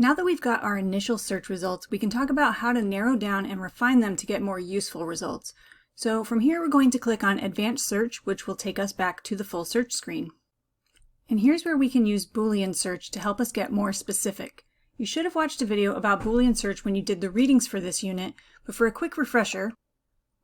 Now that we've got our initial search results, we can talk about how to narrow down and refine them to get more useful results. So from here, we're going to click on Advanced Search, which will take us back to the full search screen. And here's where we can use Boolean search to help us get more specific. You should have watched a video about Boolean search when you did the readings for this unit, but for a quick refresher,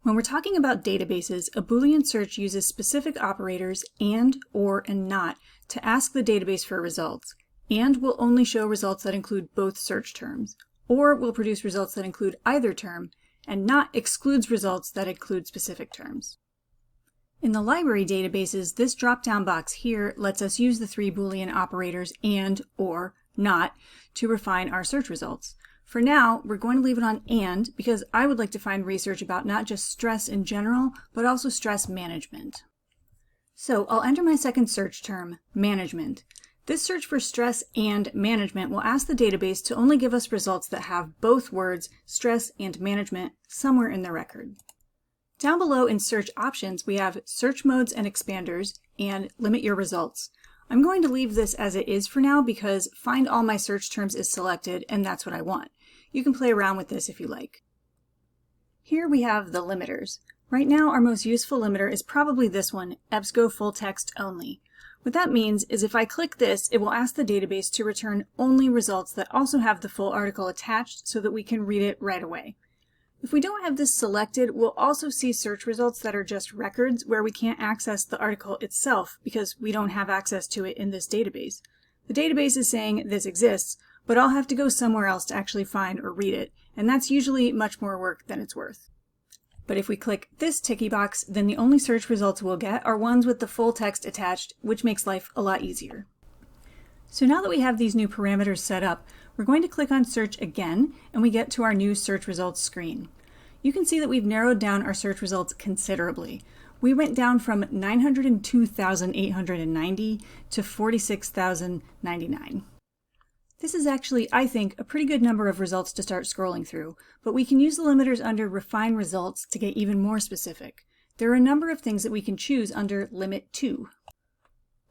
when we're talking about databases, a Boolean search uses specific operators and, or, and not to ask the database for results, and will only show results that include both search terms, or will produce results that include either term, and not excludes results that include specific terms. In the library databases, this drop-down box here lets us use the three Boolean operators and, or, not to refine our search results. For now, we're going to leave it on and because I would like to find research about not just stress in general, but also stress management. So I'll enter my second search term, management. This search for stress and management will ask the database to only give us results that have both words, stress and management, somewhere in the record. Down below in search options, we have search modes and expanders and limit your results. I'm going to leave this as it is for now because find all my search terms is selected and that's what I want. You can play around with this if you like. Here we have the limiters. Right now our most useful limiter is probably this one, EBSCO full text only. What that means is if I click this, it will ask the database to return only results that also have the full article attached so that we can read it right away. If we don't have this selected, we'll also see search results that are just records where we can't access the article itself because we don't have access to it in this database. The database is saying this exists, but I'll have to go somewhere else to actually find or read it, and that's usually much more work than it's worth. But if we click this ticky box, then the only search results we'll get are ones with the full text attached, which makes life a lot easier. So now that we have these new parameters set up, we're going to click on Search again, and we get to our new search results screen. You can see that we've narrowed down our search results considerably. We went down from 902,890 to 46,099. This is actually, I think, a pretty good number of results to start scrolling through, but we can use the limiters under Refine Results to get even more specific. There are a number of things that we can choose under Limit To.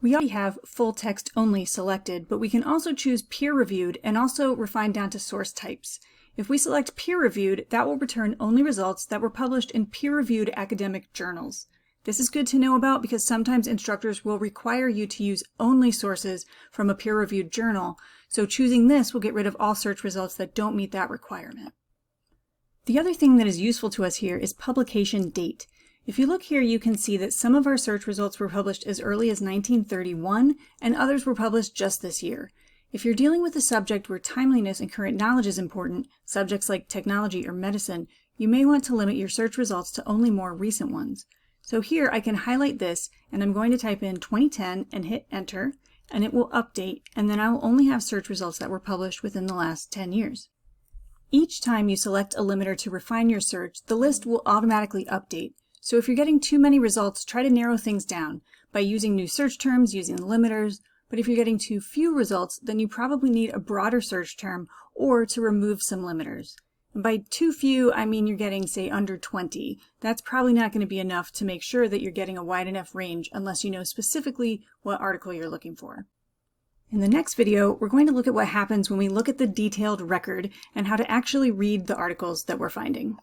We already have full text only selected, but we can also choose peer-reviewed and also refine down to source types. If we select peer-reviewed, that will return only results that were published in peer-reviewed academic journals. This is good to know about because sometimes instructors will require you to use only sources from a peer-reviewed journal, so choosing this will get rid of all search results that don't meet that requirement. The other thing that is useful to us here is publication date. If you look here, you can see that some of our search results were published as early as 1931, and others were published just this year. If you're dealing with a subject where timeliness and current knowledge is important, subjects like technology or medicine, you may want to limit your search results to only more recent ones. So here I can highlight this, and I'm going to type in 2010 and hit enter, and it will update, and then I will only have search results that were published within the last 10 years. Each time you select a limiter to refine your search, the list will automatically update. So if you're getting too many results, try to narrow things down by using new search terms, using the limiters, but if you're getting too few results, then you probably need a broader search term or to remove some limiters. And by too few, I mean you're getting, say, under 20. That's probably not going to be enough to make sure that you're getting a wide enough range unless you know specifically what article you're looking for. In the next video, we're going to look at what happens when we look at the detailed record and how to actually read the articles that we're finding.